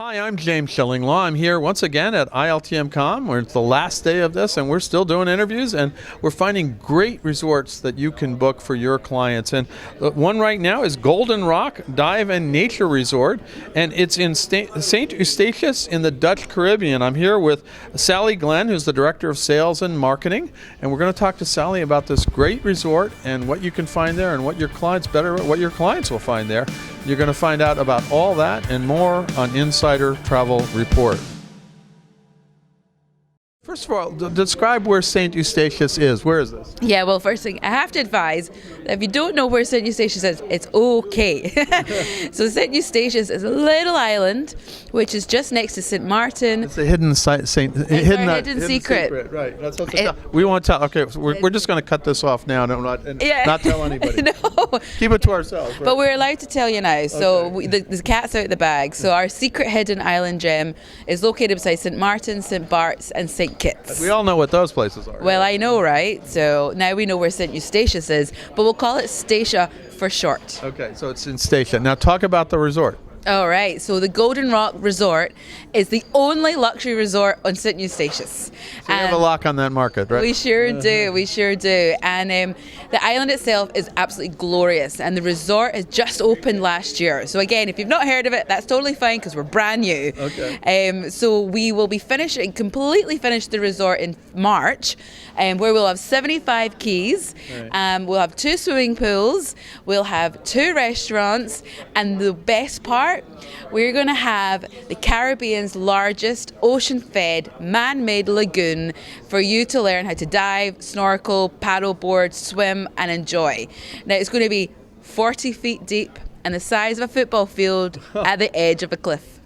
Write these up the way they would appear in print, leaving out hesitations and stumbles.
Hi, I'm James Shillinglaw. I'm here once again at ILTMCon, where it's the last day of this, and we're still doing interviews, and we're finding great resorts that you can book for your clients. And one right now is Golden Rock Dive and Nature Resort, and it's in St. Eustatius in the Dutch Caribbean. I'm here with Sally Glenn, who's the Director of Sales and Marketing, and we're going to talk to Sally about this great resort and what you can find there and what your clients will find there. You're going to find out about all that and more on Insider Travel Report. First of all, describe where St. Eustatius is. Where is this? Yeah, well, first thing, I have to advise that if you don't know where St. Eustatius is, it's okay. So St. Eustatius is a little island, which is just next to St. Martin. It's a hidden hidden secret. Right. That's what we won't tell. Okay, so we're just going to cut this off now and not tell anybody. No. Keep it to ourselves. Right? But we're allowed to tell you now. So Okay. the cat's out the bag. So our secret hidden island gem is located beside St. Martin, St. Bart's, and St. Kitts. We all know what those places are. Well, I know, right? So now we know where St. Eustatius is, but we'll call it Statia for short. Okay, so it's in Statia. Now talk about the resort. All right, so the Golden Rock Resort is the only luxury resort on St. Eustatius. So you have a lock on that market, right? We sure do. And the island itself is absolutely glorious, and the resort has just opened last year. So again, if you've not heard of it, that's totally fine because we're brand new. Okay. So we will be completely finished the resort in March, where we'll have 75 keys. Right. We'll have 2 swimming pools. We'll have 2 restaurants, and the best part, we're going to have the Caribbean's largest ocean-fed man-made lagoon for you to learn how to dive, snorkel, paddleboard, swim, and enjoy. Now, it's going to be 40 feet deep and the size of a football field at the edge of a cliff.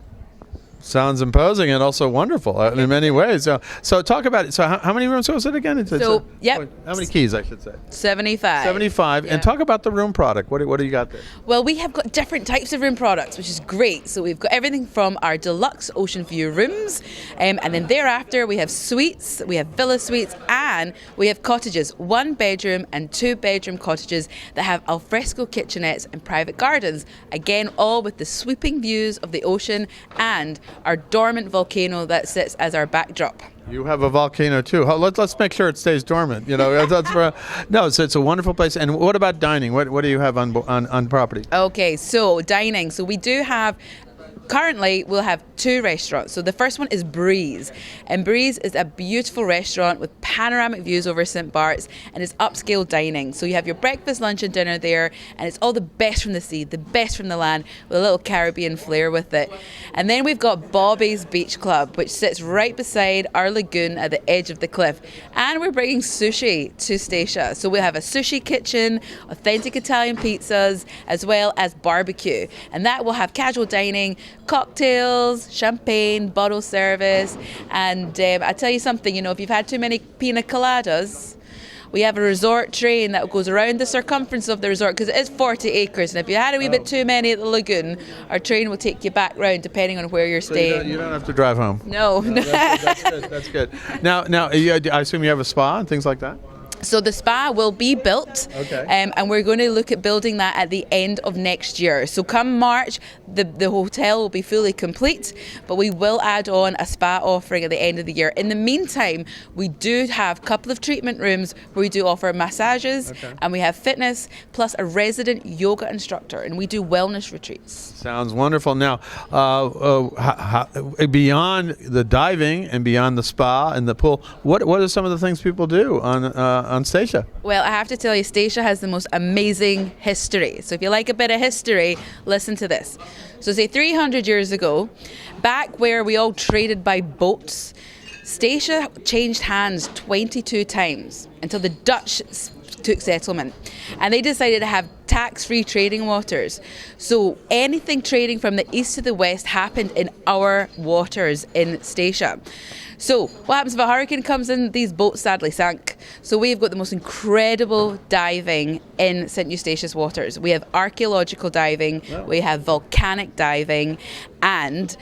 Sounds imposing and also wonderful in many ways. So talk about it. So how many rooms was it again? How many keys, I should say? 75. 75. Yeah. And talk about the room product. What do you got there? Well, we have got different types of room products, which is great. So we've got everything from our deluxe ocean view rooms, and then thereafter we have suites, we have villa suites, and we have cottages, 1-bedroom and 2-bedroom cottages that have alfresco kitchenettes and private gardens. Again, all with the sweeping views of the ocean and our dormant volcano that sits as our backdrop. You have a volcano too. Let's make sure it stays dormant. You know, it's a wonderful place. And what about dining? What do you have on property? Okay, so dining. So we do have. Currently, we'll have 2 restaurants. So the first one is Breeze. And Breeze is a beautiful restaurant with panoramic views over St. Bart's, and it's upscale dining. So you have your breakfast, lunch, and dinner there, and it's all the best from the sea, the best from the land, with a little Caribbean flair with it. And then we've got Bobby's Beach Club, which sits right beside our lagoon at the edge of the cliff. And we're bringing sushi to Statia. So we'll have a sushi kitchen, authentic Italian pizzas, as well as barbecue. And that will have casual dining, cocktails, champagne, bottle service, and I tell you something, if you've had too many pina coladas, we have a resort train that goes around the circumference of the resort because it is 40 acres, and if you had a wee bit too many at the lagoon, our train will take you back round depending on where you're staying. You don't have to drive home. No. That's good. Now, I assume you have a spa and things like that? So the spa will be built, and we're going to look at building that at the end of next year. So come March, the hotel will be fully complete, but we will add on a spa offering at the end of the year. In the meantime, we do have a couple of treatment rooms where we do offer massages, and we have fitness, plus a resident yoga instructor, and we do wellness retreats. Sounds wonderful. Now, beyond the diving and beyond the spa and the pool, what are some of the things people do on Statia? Well, I have to tell you, Statia has the most amazing history. So if you like a bit of history, listen to this. So say 300 years ago, back where we all traded by boats, Statia changed hands 22 times until the Dutch took settlement, and they decided to have tax-free trading waters. So anything trading from the east to the west happened in our waters in Statia. So what happens if a hurricane comes in? These boats sadly sank. So we've got the most incredible diving in St. Eustatius waters. We have archaeological diving, we have volcanic diving, and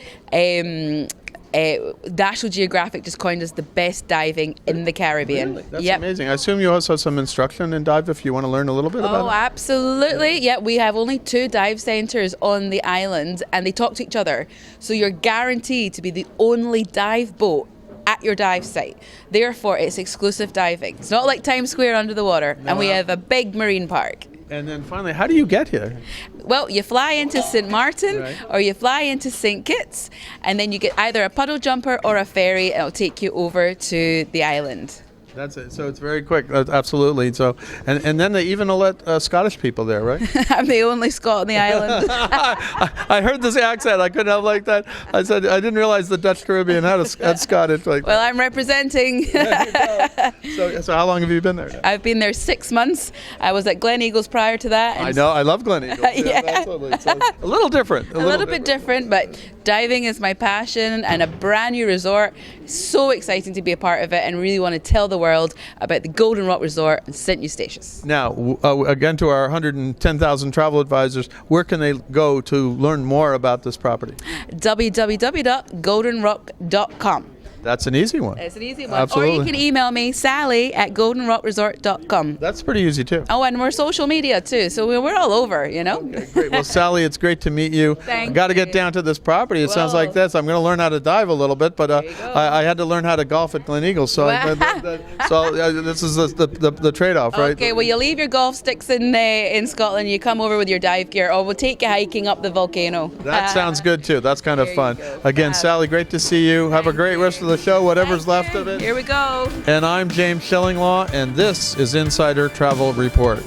National Geographic just coined us the best diving in the Caribbean. Really? That's amazing. I assume you also have some instruction in dive if you want to learn a little bit about Oh, it? absolutely. Yeah, we have only 2 dive centres on the island and they talk to each other. So you're guaranteed to be the only dive boat at your dive site. Therefore, it's exclusive diving. It's not like Times Square under the water. And we have a big marine park. And then finally, how do you get here? Well, you fly into St. Martin Right. or you fly into St. Kitts, and then you get either a puddle jumper or a ferry, and it'll take you over to the island. That's it. So it's very quick. Absolutely. So, and then they even let Scottish people there, right? I'm the only Scot on the island. I heard this accent. I couldn't help like that. I said I didn't realize the Dutch Caribbean had Scottish like. Well, I'm representing. So how long have you been there? I've been there 6 months. I was at Glen Eagles prior to that. and I know. I love Glen Eagles. Yeah. Absolutely. So a little different. A little bit different, but diving is my passion and a brand new resort. So exciting to be a part of it and really want to tell the world about the Golden Rock Resort in St. Eustatius. Now, again, to our 110,000 travel advisors, where can they go to learn more about this property? www.goldenrock.com. That's an easy one. It's an easy one. Absolutely. Or you can email me, Sally, at goldenrockresort.com. That's pretty easy, too. Oh, and we're social media too, so we're all over, you know. Great. Well, Sally, it's great to meet you. Thank I got to you. get down to this property. It sounds Well. like this. I'm going to learn how to dive a little bit, but There you go. I had to learn how to golf at Glen Eagles. So, this is the trade-off, right? Okay, well, you leave your golf sticks in Scotland, you come over with your dive gear, or we'll take you hiking up the volcano. That sounds good too. That's kind of There you fun. go. Again, Sally, great to see you. Have a great rest of the show, whatever's left of it. Here we go. And I'm James Shillinglaw, and this is Insider Travel Report.